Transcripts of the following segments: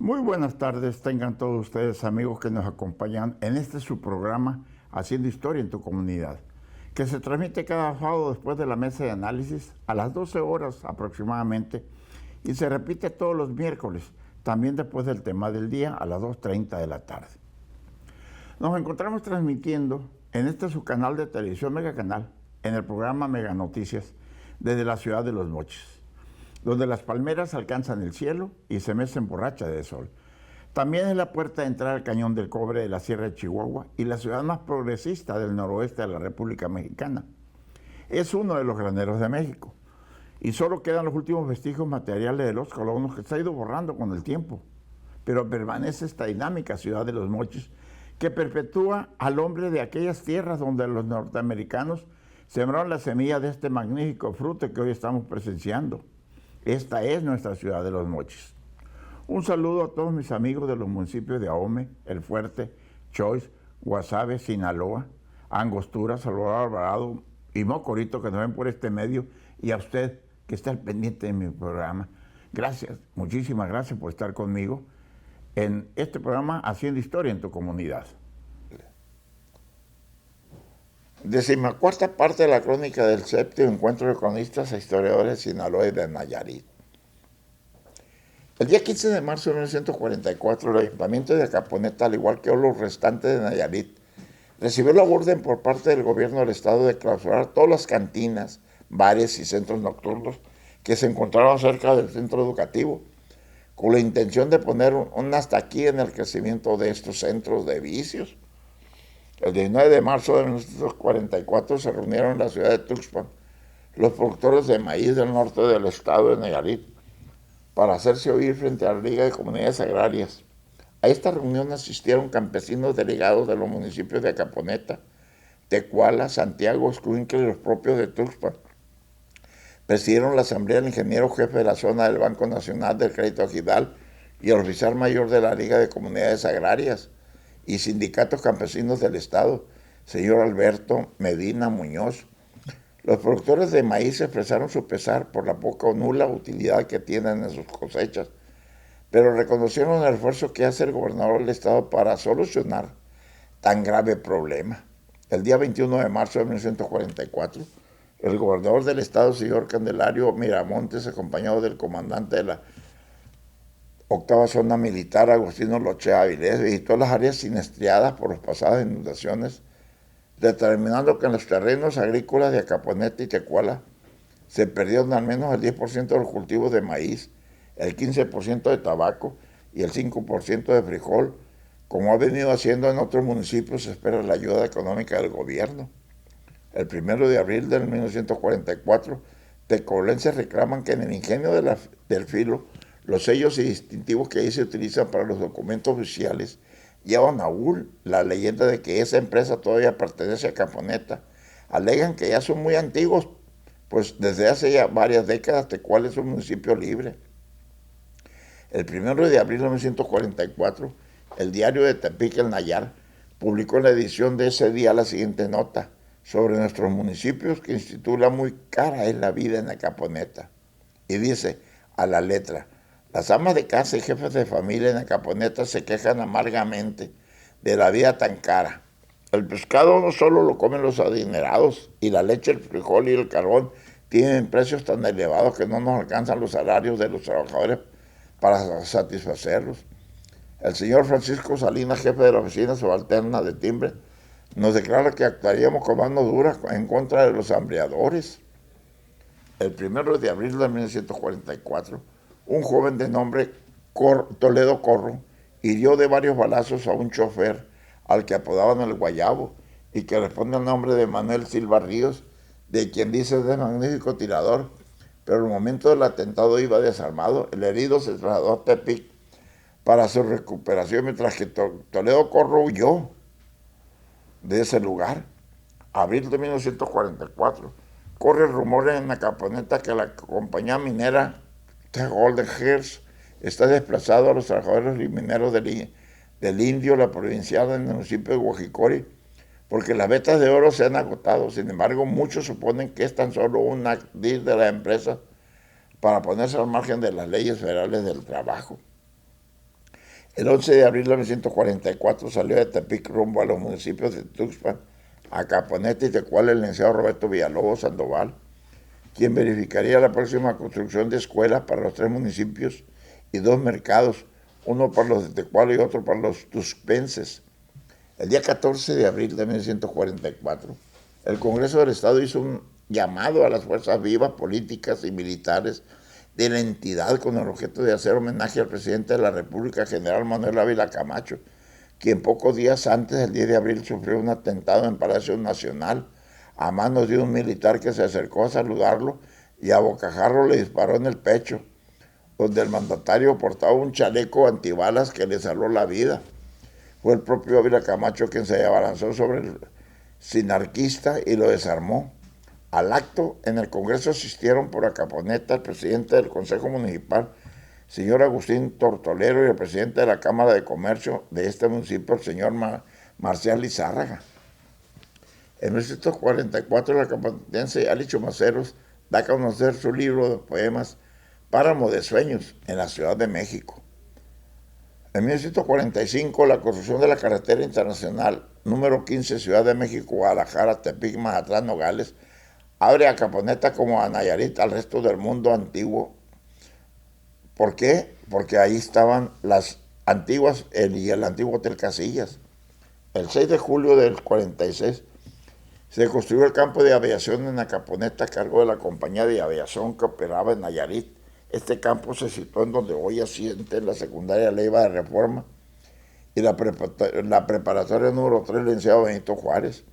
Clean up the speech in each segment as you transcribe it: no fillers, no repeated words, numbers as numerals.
Muy buenas tardes, tengan todos ustedes amigos que nos acompañan en este su programa Haciendo Historia en tu Comunidad, que se transmite cada sábado después de la mesa de análisis a las 12 horas aproximadamente y se repite todos los miércoles, también después del tema del día a las 2:30 de la tarde. Nos encontramos transmitiendo en este su canal de televisión Mega Canal, en el programa Mega Noticias, desde la ciudad de Los Mochis, donde las palmeras alcanzan el cielo y se mecen borracha de sol. También es la puerta de entrada al Cañón del Cobre de la Sierra de Chihuahua y la ciudad más progresista del noroeste de la República Mexicana. Es uno de los graneros de México y solo quedan los últimos vestigios materiales de los colonos que se ha ido borrando con el tiempo. Pero permanece esta dinámica ciudad de Los Mochis que perpetúa al hombre de aquellas tierras donde los norteamericanos sembraron la semilla de este magnífico fruto que hoy estamos presenciando. Esta es nuestra ciudad de Los Mochis. Un saludo a todos mis amigos de los municipios de Ahome, El Fuerte, Choix, Guasave, Sinaloa, Angostura, Salvador Alvarado y Mocorito que nos ven por este medio y a usted que está al pendiente de mi programa. Gracias, muchísimas gracias por estar conmigo en este programa Haciendo Historia en tu Comunidad. 14ª parte de la crónica del séptimo encuentro de cronistas e historiadores de Sinaloa y de Nayarit. El día 15 de marzo de 1944, el Ayuntamiento de Acaponeta, al igual que los restantes de Nayarit, recibió la orden por parte del gobierno del estado de clausurar todas las cantinas, bares y centros nocturnos que se encontraban cerca del centro educativo, con la intención de poner un hasta aquí en el crecimiento de estos centros de vicios. El 19 de marzo de 1944 se reunieron en la ciudad de Tuxpan los productores de maíz del norte del estado de Nayarit para hacerse oír frente a la Liga de Comunidades Agrarias. A esta reunión asistieron campesinos delegados de los municipios de Acaponeta, Tecuala, Santiago, Escuincle y los propios de Tuxpan. Presidieron la asamblea el ingeniero jefe de la zona del Banco Nacional del Crédito Ejidal y el oficial mayor de la Liga de Comunidades Agrarias y sindicatos campesinos del estado, señor Alberto Medina Muñoz. Los productores de maíz expresaron su pesar por la poca o nula utilidad que tienen en sus cosechas, pero reconocieron el esfuerzo que hace el gobernador del estado para solucionar tan grave problema. El día 21 de marzo de 1944, el gobernador del estado, señor Candelario Miramontes, acompañado del comandante de la 8ª Zona Militar, Agustino Loche Avilés, visitó las áreas siniestradas por las pasadas inundaciones, determinando que en los terrenos agrícolas de Acaponeta y Tecuala se perdieron al menos el 10% de los cultivos de maíz, el 15% de tabaco y el 5% de frijol. Como ha venido haciendo en otros municipios, se espera la ayuda económica del gobierno. El 1 de abril de 1944, tecolenses reclaman que en el ingenio del Filo, los sellos y distintivos que ahí se utilizan para los documentos oficiales llevan aún la leyenda de que esa empresa todavía pertenece a Acaponeta. Alegan que ya son muy antiguos, pues desde hace ya varias décadas Tecuala es un municipio libre. El 1 de abril de 1944, el diario de Tepic, El Nayar, publicó en la edición de ese día la siguiente nota sobre nuestros municipios que intitula Muy cara es la vida en Acaponeta. Y dice, a la letra, las amas de casa y jefes de familia en Acaponeta se quejan amargamente de la vida tan cara. El pescado no solo lo comen los adinerados y la leche, el frijol y el carbón tienen precios tan elevados que no nos alcanzan los salarios de los trabajadores para satisfacerlos. El señor Francisco Salinas, jefe de la oficina subalterna de timbre, nos declara que actuaríamos con mano dura en contra de los hambreadores. El 1 de abril de 1944, un joven de nombre Toledo Corro hirió de varios balazos a un chofer al que apodaban el Guayabo y que responde al nombre de Manuel Silva Ríos, de quien dice es de magnífico tirador, pero en el momento del atentado iba desarmado. El herido se trasladó a Tepic para su recuperación, mientras que Toledo Corro huyó de ese lugar. Abril de 1944, corre el rumor en Acaponeta que la compañía minera The Golden Hills está desplazado a los trabajadores mineros del Indio, la provincial en el municipio de Guajicori, porque las vetas de oro se han agotado. Sin embargo, muchos suponen que es tan solo un ardid de la empresa para ponerse al margen de las leyes federales del trabajo. El 11 de abril de 1944 salió de Tepic rumbo a los municipios de Tuxpan, Acaponeta y Tecuala el licenciado Roberto Villalobos Sandoval, quien verificaría la próxima construcción de escuelas para los 3 municipios y 2 mercados, uno para los de Tecuala y otro para los tuxpenses. El día 14 de abril de 1944, el Congreso del Estado hizo un llamado a las fuerzas vivas, políticas y militares de la entidad con el objeto de hacer homenaje al presidente de la República, general Manuel Ávila Camacho, quien pocos días antes, el 10 de abril, sufrió un atentado en Palacio Nacional a manos de un militar que se acercó a saludarlo y a bocajarro le disparó en el pecho, donde el mandatario portaba un chaleco antibalas que le salvó la vida. Fue el propio Ávila Camacho quien se abalanzó sobre el sinarquista y lo desarmó. Al acto en el Congreso asistieron por Acaponeta el presidente del Consejo Municipal, señor Agustín Tortolero, y el presidente de la Cámara de Comercio de este municipio, el señor Marcial Lizárraga. En 1944, el acaponetense Alicho Maceros da a conocer su libro de poemas Páramo de Sueños en la Ciudad de México. En 1945, la construcción de la carretera internacional número 15, Ciudad de México, Guadalajara, Tepic, Mazatlán, Nogales, abre a Acaponeta como a Nayarit al resto del mundo antiguo. ¿Por qué? Porque ahí estaban las antiguas y el antiguo Hotel Casillas. El 6 de julio del 46 se construyó el campo de aviación en Acaponeta a cargo de la compañía de aviación que operaba en Nayarit. Este campo se situó en donde hoy asiente la secundaria Leiva de Reforma y la preparatoria número 3, licenciado Benito Juárez.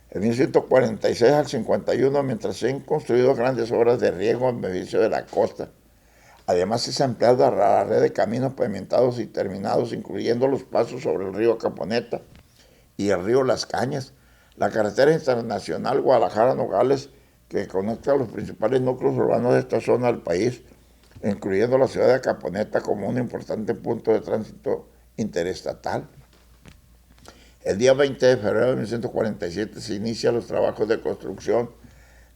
En 1946 al 51, mientras se han construido grandes obras de riego en beneficio de la costa, además se ha ampliado la red de caminos pavimentados y terminados, incluyendo los pasos sobre el río Acaponeta y el río Las Cañas, la carretera internacional Guadalajara-Nogales, que conecta a los principales núcleos urbanos de esta zona del país, incluyendo la ciudad de Acaponeta como un importante punto de tránsito interestatal. El día 20 de febrero de 1947 se inician los trabajos de construcción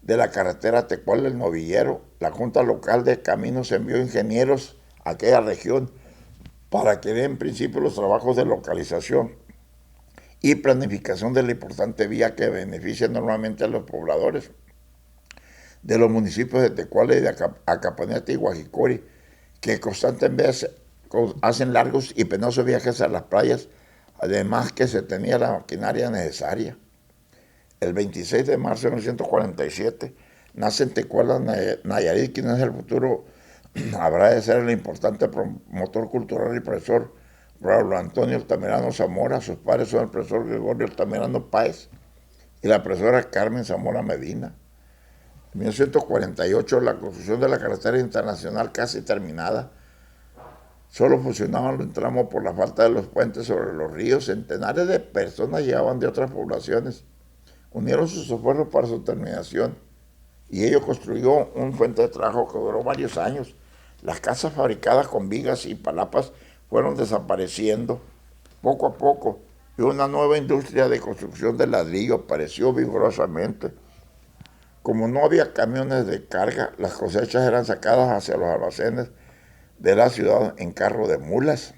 de la carretera Tecuala-El Novillero. La Junta Local de Caminos envió ingenieros a aquella región para que den principio los trabajos de localización y planificación de la importante vía que beneficia normalmente a los pobladores de los municipios de Tecuala y de Acaponeta y Guajicori, que constantemente hacen largos y penosos viajes a las playas, además que se tenía la maquinaria necesaria. El 26 de marzo de 1947 nace en Tecuala, Nayarit, quien es el futuro, habrá de ser el importante promotor cultural y profesor Raúl Antonio Altamirano Zamora. Sus padres son el profesor Gregorio Altamirano Páez y la profesora Carmen Zamora Medina. En 1948, la construcción de la carretera internacional casi terminada. Solo funcionaban los tramos por la falta de los puentes sobre los ríos. Centenares de personas llegaban de otras poblaciones. Unieron sus esfuerzos para su terminación y ello construyó un fuente de trabajo que duró varios años. Las casas fabricadas con vigas y palapas fueron desapareciendo poco a poco y una nueva industria de construcción de ladrillo apareció vigorosamente. Como no había camiones de carga, las cosechas eran sacadas hacia los almacenes de la ciudad en carro de mulas.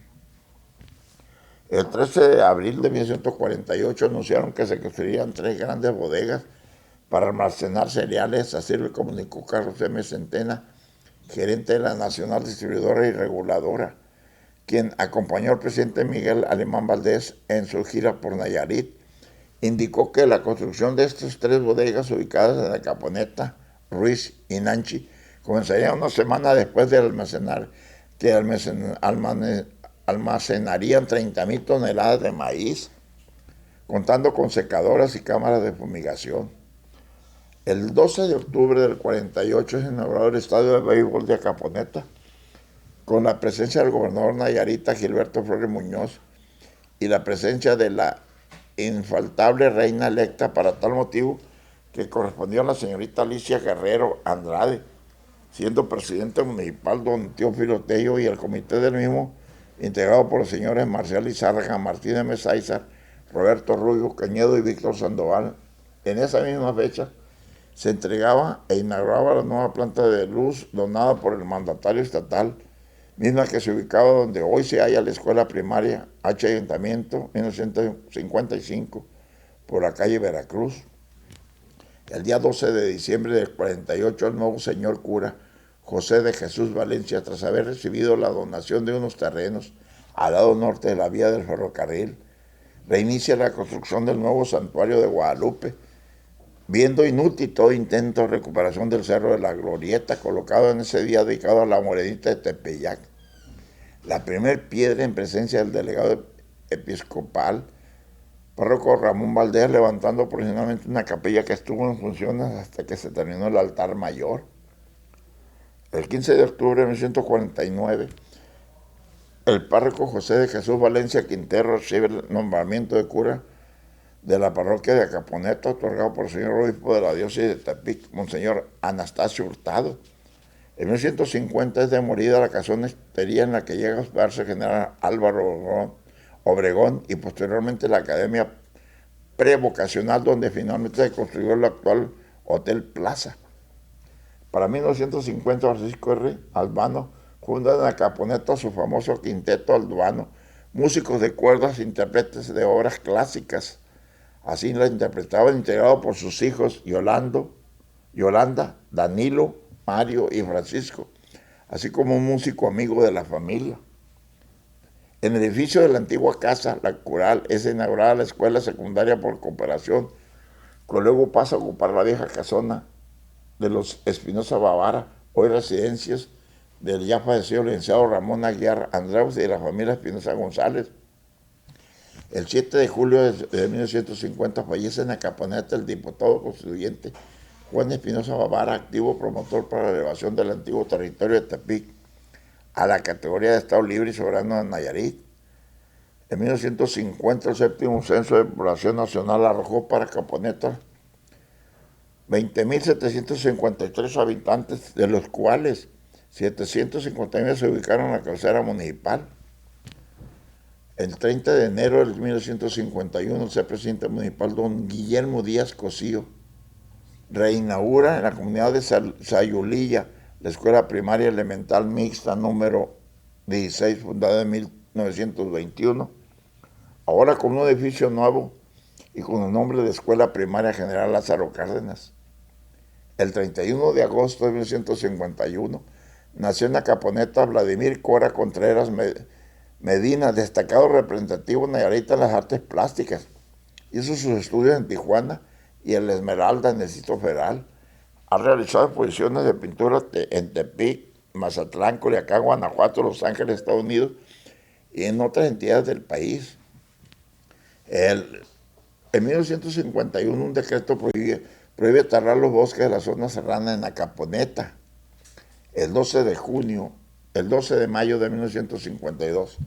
El 13 de abril de 1948 anunciaron que se construirían 3 grandes bodegas para almacenar cereales. Así lo comunicó Carlos M. Centena, gerente de la Nacional Distribuidora y Reguladora, quien acompañó al presidente Miguel Alemán Valdés en su gira por Nayarit. Indicó que la construcción de estas 3 bodegas ubicadas en Acaponeta, Ruiz y Nanchi comenzaría una semana después de almacenar, que almacenarían 30,000 toneladas de maíz, contando con secadoras y cámaras de fumigación. El 12 de octubre del 48 es inaugurado el estadio de béisbol de Acaponeta, con la presencia del gobernador nayarita Gilberto Flores Muñoz y la presencia de la infaltable reina electa para tal motivo que correspondió a la señorita Alicia Guerrero Andrade, siendo presidente municipal don Teófilo Tello y el comité del mismo integrado por los señores Marcial Lizárraga, Martínez Mesáizar, Roberto Rubio Cañedo y Víctor Sandoval. En esa misma fecha se entregaba e inauguraba la nueva planta de luz donada por el mandatario estatal misma que se ubicaba donde hoy se halla la escuela primaria H. Ayuntamiento, 1955, por la calle Veracruz. El día 12 de diciembre del 48, el nuevo señor cura José de Jesús Valencia, tras haber recibido la donación de unos terrenos al lado norte de la vía del ferrocarril, reinicia la construcción del nuevo santuario de Guadalupe, viendo inútil todo intento de recuperación del Cerro de la Glorieta, colocado en ese día dedicado a la Morenita de Tepeyac. La primer piedra en presencia del delegado episcopal, párroco Ramón Valdés, levantando profesionalmente una capilla que estuvo en funciones hasta que se terminó el altar mayor. El 15 de octubre de 1949, el párroco José de Jesús Valencia Quintero recibe el nombramiento de cura de la parroquia de Acaponeta, otorgado por el señor obispo de la diócesis de Tepic, Monseñor Anastasio Hurtado. En 1950 es demolida la casonestería en la que llega a hospedarse el general Álvaro Obregón y posteriormente la academia prevocacional donde finalmente se construyó el actual Hotel Plaza. Para 1950, Francisco R. Albano funda en Acaponeta su famoso Quinteto Albano, músicos de cuerdas, intérpretes de obras clásicas. Así la interpretaban, integrado por sus hijos Yolanda, Danilo, Mario y Francisco, así como un músico amigo de la familia. En el edificio de la antigua casa, la Cural, es inaugurada la escuela secundaria por cooperación, que luego pasa a ocupar la vieja casona de los Espinosa Bavara, hoy residencias del ya fallecido licenciado Ramón Aguiar Andraus y de la familia Espinosa González. El 7 de julio de 1950 fallece en Acaponeta el diputado constituyente Juan Espinosa Bavara, activo promotor para la elevación del antiguo territorio de Tepic a la categoría de Estado Libre y Soberano de Nayarit. En 1950 el séptimo censo de población nacional arrojó para Acaponeta 20.753 habitantes, de los cuales 759 se ubicaron en la cabecera municipal. El 30 de enero de 1951, el presidente municipal, don Guillermo Díaz Cosío, reinaugura en la comunidad de Sayulilla la escuela primaria elemental mixta número 16, fundada en 1921, ahora con un edificio nuevo y con el nombre de Escuela Primaria General Lázaro Cárdenas. El 31 de agosto de 1951 nació en Acaponeta Vladimir Cora Contreras Medina, destacado representativo nayarita en las artes plásticas. Hizo sus estudios en Tijuana y en La Esmeralda, en el Distrito Federal. Ha realizado exposiciones de pintura en Tepic, Mazatlán, Culiacán, Guanajuato, Los Ángeles, Estados Unidos y en otras entidades del país. En 1951 un decreto prohíbe talar los bosques de la zona serrana en Acaponeta. El 12 de mayo de 1952,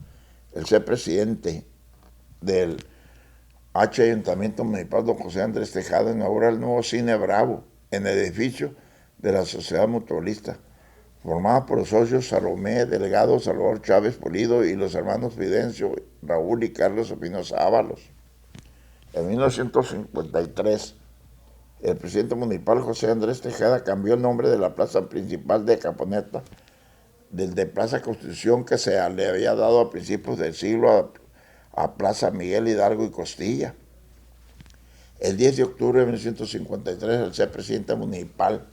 el presidente del H. Ayuntamiento Municipal, don José Andrés Tejada, inaugura el nuevo Cine Bravo en el edificio de la Sociedad Mutualista, formada por los socios Salomé Delgado, Salvador Chávez Pulido y los hermanos Fidencio, Raúl y Carlos Espinosa Ábalos. En 1953, el presidente municipal José Andrés Tejada cambió el nombre de la plaza principal de Acaponeta del de Plaza Constitución, que se le había dado a principios del siglo a Plaza Miguel Hidalgo y Costilla. El 10 de octubre de 1953, el presidente municipal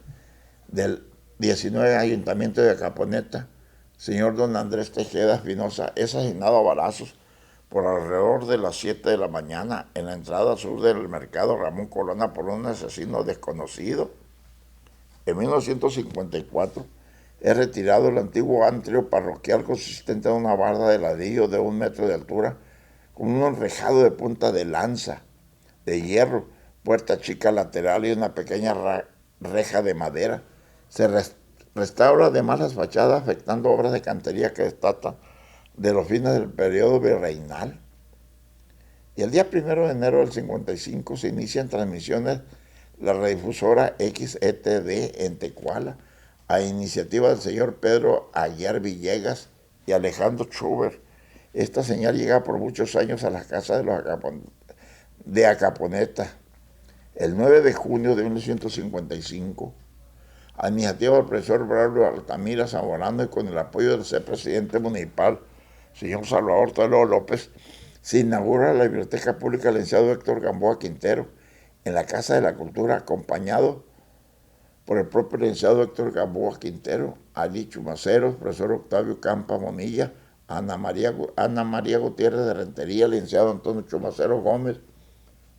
del 19 Ayuntamiento de Acaponeta, señor don Andrés Tejeda Espinosa, es asesinado a balazos por alrededor de las 7 de la mañana en la entrada sur del mercado Ramón Corona por un asesino desconocido. En 1954 es retirado el antiguo antrio parroquial consistente en una barda de ladrillo de 1 metro de altura con un enrejado de punta de lanza de hierro, puerta chica lateral y una pequeña reja de madera. Se restaura además las fachadas, afectando obras de cantería que destatan de los fines del periodo virreinal. Y el día 1 de enero del 55 se inician transmisiones la radiodifusora XETD en Tecuala, a iniciativa del señor Pedro Aguiar Villegas y Alejandro Schubert. Esta señal llega por muchos años a las casas de Acaponeta. El 9 de junio de 1955, a iniciativa del profesor Braulio Altamira Zamorano y con el apoyo del presidente municipal, señor Salvador Toledo López, se inaugura la Biblioteca Pública del licenciado Héctor Gamboa Quintero en la Casa de la Cultura, acompañado por el propio licenciado Héctor Gamboa Quintero, Ali Chumaceros, profesor Octavio Campa Monilla, Ana María Gutiérrez de Rentería, licenciado Antonio Chumaceros Gómez,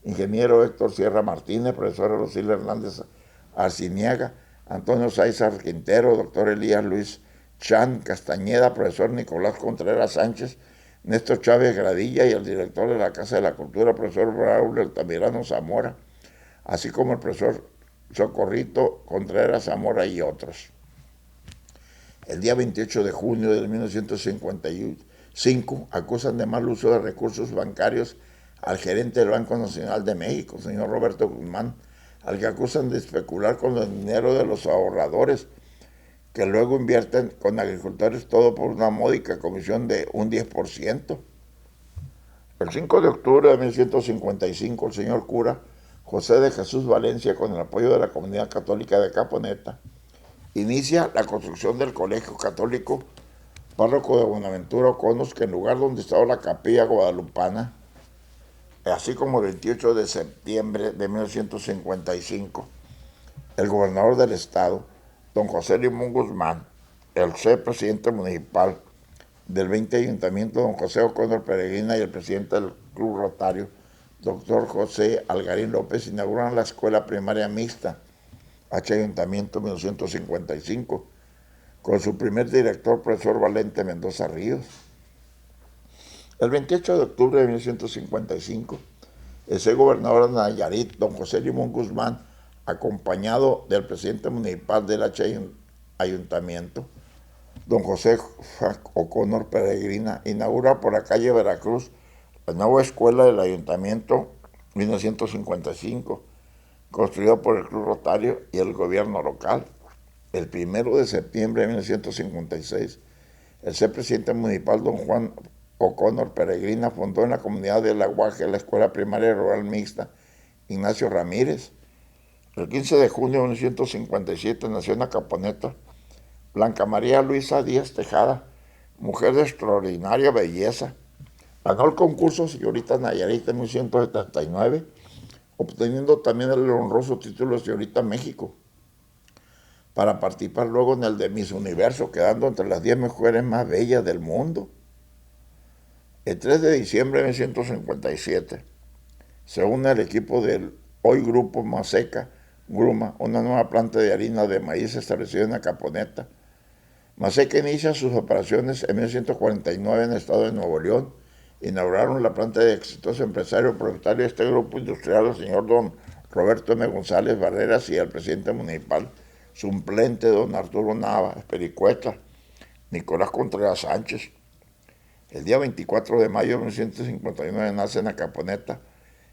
ingeniero Héctor Sierra Martínez, profesor Rosila Hernández Arciniaga, Antonio Sáizar Quintero, doctor Elías Luis Chan Castañeda, profesor Nicolás Contreras Sánchez, Néstor Chávez Gradilla y el director de la Casa de la Cultura, profesor Braulio Altamirano Zamora, así como el profesor Socorrito Contreras Zamora y otros. El día 28 de junio de 1955 acusan de mal uso de recursos bancarios al gerente del Banco Nacional de México, señor Roberto Guzmán, al que acusan de especular con el dinero de los ahorradores, que luego invierten con agricultores todo por una módica comisión de un 10%. El 5 de octubre de 1955, el señor cura José de Jesús Valencia, con el apoyo de la comunidad católica de Caponeta, inicia la construcción del Colegio Católico Párroco de Buenaventura Oconos, que en lugar donde estaba la capilla guadalupana, así como el 28 de septiembre de 1955, el gobernador del estado, don José Limón Guzmán, el presidente municipal del 20 ayuntamiento, don José O'Connor Peregrina, y el presidente del Club Rotario, doctor José Algarín López, inauguran la escuela primaria mixta Ayuntamiento 1955, con su primer director, profesor Valente Mendoza Ríos. El 28 de octubre de 1955, el gobernador de Nayarit, don José Limón Guzmán, acompañado del presidente municipal del ayuntamiento, don José O'Connor Peregrina, inaugura por la calle Veracruz la nueva escuela del ayuntamiento 1955, construida por el Club Rotario y el gobierno local. El 1 de septiembre de 1956, el presidente municipal, don Juan O'Connor Peregrina, fundó en la comunidad de La Guaje la Escuela Primaria Rural Mixta Ignacio Ramírez. El 15 de junio de 1957 nació en Acaponeta Blanca María Luisa Díaz Tejada, mujer de extraordinaria belleza. Ganó el concurso Señorita Nayarit en 1979, obteniendo también el honroso título de Señorita México, para participar luego en el de Miss Universo, quedando entre las 10 mujeres más bellas del mundo. El 3 de diciembre de 1957 se une al equipo del hoy Grupo Maseca Gruma, una nueva planta de harina de maíz establecida en Acaponeta. Maseca inicia sus operaciones en 1949 en el estado de Nuevo León. Inauguraron la planta de exitoso empresario propietario de este grupo industrial, el señor don Roberto M. González Barreras, y el presidente municipal suplente, don Arturo Nava Espericueta, Nicolás Contreras Sánchez. El día 24 de mayo de 1959 nace en Acaponeta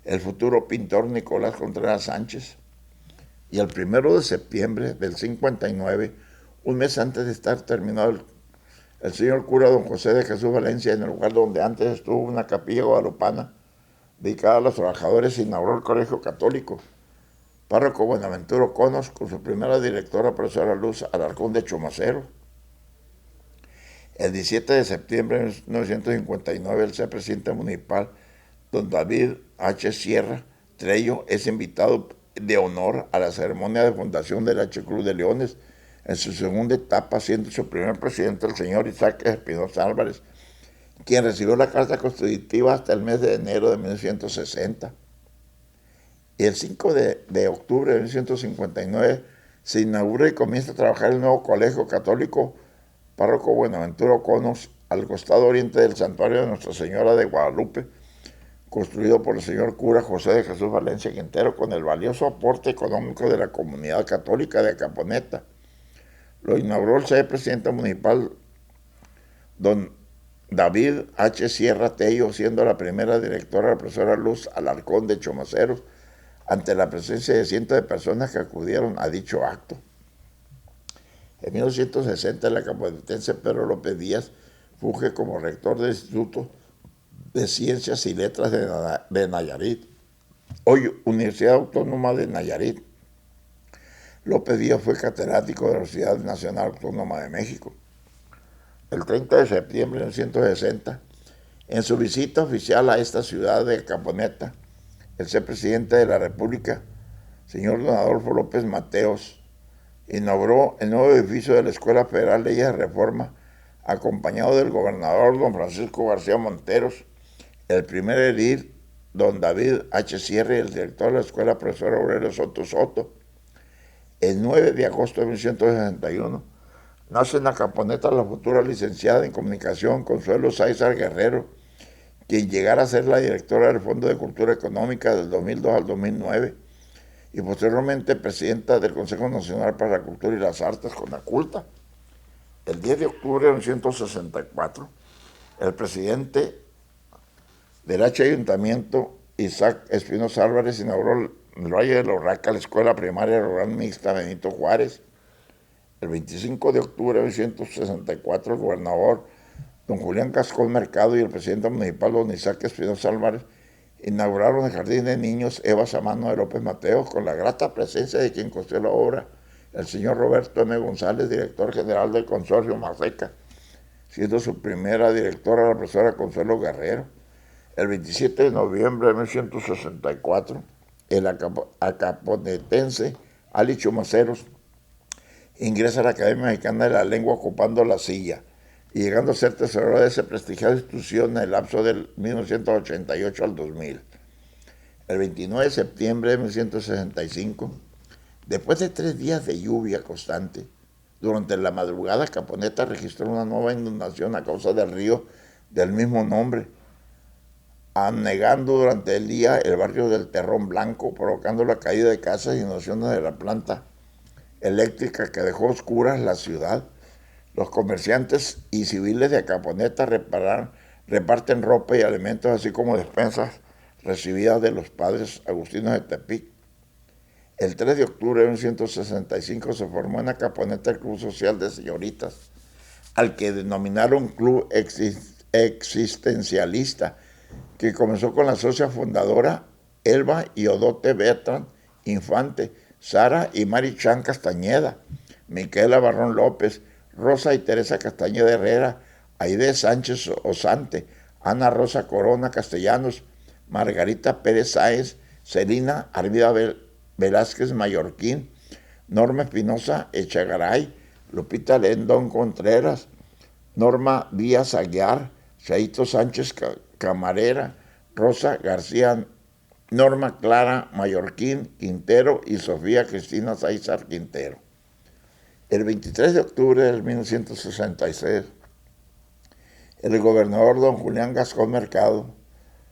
el futuro pintor Nicolás Contreras Sánchez. Y el 1 de septiembre del 59, un mes antes de estar terminado el señor cura don José de Jesús Valencia, en el lugar donde antes estuvo una capilla guadalupana dedicada a los trabajadores, inauguró el Colegio Católico Párroco Buenaventura Oconos, con su primera directora, profesora Luz Alarcón de Chumacero. El 17 de septiembre de 1959, el presidente municipal, don David H. Sierra Trello, es invitado de honor a la ceremonia de fundación del H. Cruz de Leones, en su segunda etapa, siendo su primer presidente el señor Isaac Espinosa Álvarez, quien recibió la carta constitutiva hasta el mes de enero de 1960. Y el 5 de octubre de 1959 se inaugura y comienza a trabajar el nuevo Colegio Católico Párroco Buenaventura Oconos, al costado oriente del santuario de Nuestra Señora de Guadalupe, construido por el señor cura José de Jesús Valencia Quintero, con el valioso aporte económico de la comunidad católica de Acaponeta. Lo inauguró el presidente municipal, don David H. Sierra Tello, siendo la primera directora la profesora Luz Alarcón de Chomaceros, ante la presencia de cientos de personas que acudieron a dicho acto. En 1960, el acaponetense Pedro López Díaz funge como rector del Instituto de Ciencias y Letras de Nayarit, hoy Universidad Autónoma de Nayarit. López Díaz fue catedrático de la Universidad Nacional Autónoma de México. El 30 de septiembre de 1960, en su visita oficial a esta ciudad de Caponeta, el ser presidente de la República, señor don Adolfo López Mateos, inauguró el nuevo edificio de la Escuela Federal de Leyes de Reforma, acompañado del gobernador don Francisco García Monteros, el primer edil don David H. Sierra y el director de la escuela, profesor Aurelio Soto Soto. El 9 de agosto de 1961 nace en la Caponeta la futura licenciada en Comunicación Consuelo Sáizar Guerrero, quien llegara a ser la directora del Fondo de Cultura Económica del 2002 al 2009 y posteriormente presidenta del Consejo Nacional para la Cultura y las Artes, CONACULTA. El 10 de octubre de 1964, el presidente del H. Ayuntamiento, Isaac Espinosa Álvarez, inauguró en el Valle de la Urraca la Escuela Primaria Rural Mixta Benito Juárez. El 25 de octubre de 1964, el gobernador don Julián Cascón Mercado y el presidente municipal don Isaac Espinosa Álvarez inauguraron el Jardín de Niños Eva Samano de López Mateos con la grata presencia de quien construyó la obra, el señor Roberto M. González, director general del Consorcio Maseca, siendo su primera directora la profesora Consuelo Guerrero. El 27 de noviembre de 1964, el acaponetense Ali Chumaceros ingresa a la Academia Mexicana de la Lengua ocupando la silla y llegando a ser tesorero de esa prestigiosa institución en el lapso del 1988 al 2000. El 29 de septiembre de 1965, después de 3 días de lluvia constante, durante la madrugada Caponeta registró una nueva inundación a causa del río del mismo nombre, anegando durante el día el barrio del Terrón Blanco, provocando la caída de casas y inundaciones de la planta eléctrica que dejó oscuras la ciudad. Los comerciantes y civiles de Caponeta reparten ropa y alimentos, así como despensas recibidas de los padres agustinos de Tepic. El 3 de octubre de 1965 se formó en Caponeta el Club Social de Señoritas, al que denominaron Club Existencialista, que comenzó con la socia fundadora Elba y Odote Bertrand Infante, Sara y Marichan Castañeda, Micaela Barrón López, Rosa y Teresa Castañeda Herrera, Aide Sánchez Osante, Ana Rosa Corona Castellanos, Margarita Pérez Sáenz, Celina Arvida Velázquez Mallorquín, Norma Espinosa Echagaray, Lupita Lendón Contreras, Norma Díaz Aguiar, Chaito Sánchez Camarera, Rosa García, Norma Clara Mallorquín Quintero y Sofía Cristina Sáizar Quintero. El 23 de octubre de 1966, el gobernador don Julián Gascón Mercado,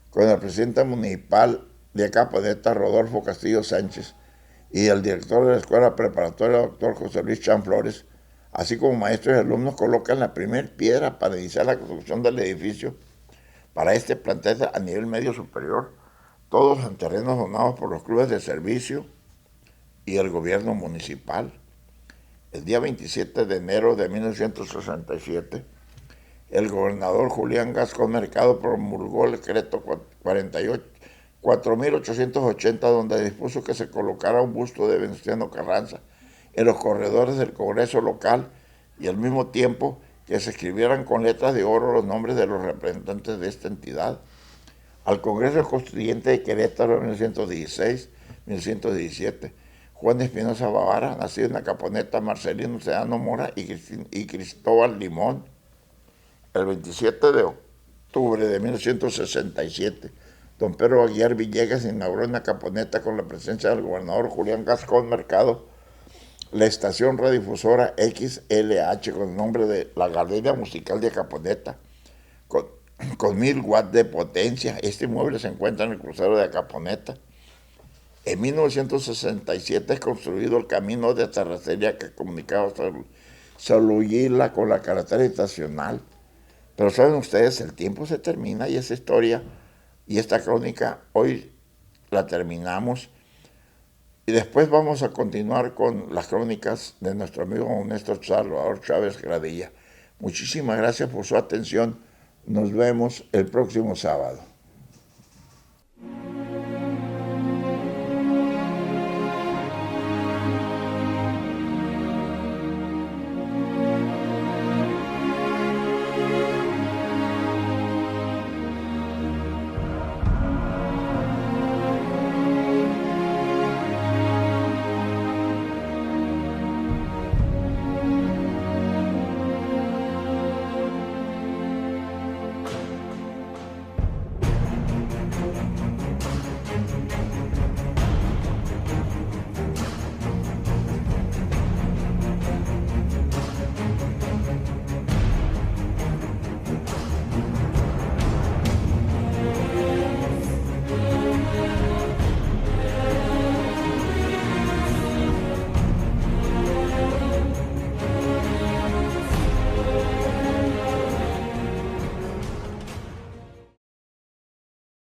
con el presidente municipal de Caponeta, Rodolfo Castillo Sánchez, y el director de la escuela preparatoria, doctor José Luis Chan Flores, así como maestros y alumnos, colocan la primera piedra para iniciar la construcción del edificio para este plantel a nivel medio superior, todos en terrenos donados por los clubes de servicio y el gobierno municipal. El día 27 de enero de 1967, el gobernador Julián Gascón Mercado promulgó el decreto 4.880, donde dispuso que se colocara un busto de Venustiano Carranza en los corredores del Congreso local y al mismo tiempo que se escribieran con letras de oro los nombres de los representantes de esta entidad. Al Congreso Constituyente de Querétaro en 1916-1917, Juan Espinosa Bavara, nacido en la Caponeta, Marcelino Sedano Mora y Cristóbal Limón. El 27 de octubre de 1967, don Pedro Aguiar Villegas inauguró en la Caponeta, con la presencia del gobernador Julián Gascón Mercado, la estación radiodifusora XLH con el nombre de la Galería Musical de Caponeta, con 1000 watts de potencia. Este inmueble se encuentra en el crucero de Caponeta. En 1967 es construido el camino de terracería que comunicaba Soluquila con la carretera estacional. Pero saben ustedes, el tiempo se termina y esa historia y esta crónica hoy la terminamos. Y después vamos a continuar con las crónicas de nuestro amigo Néstor Salvador Chávez Gradilla. Muchísimas gracias por su atención. Nos vemos el próximo sábado.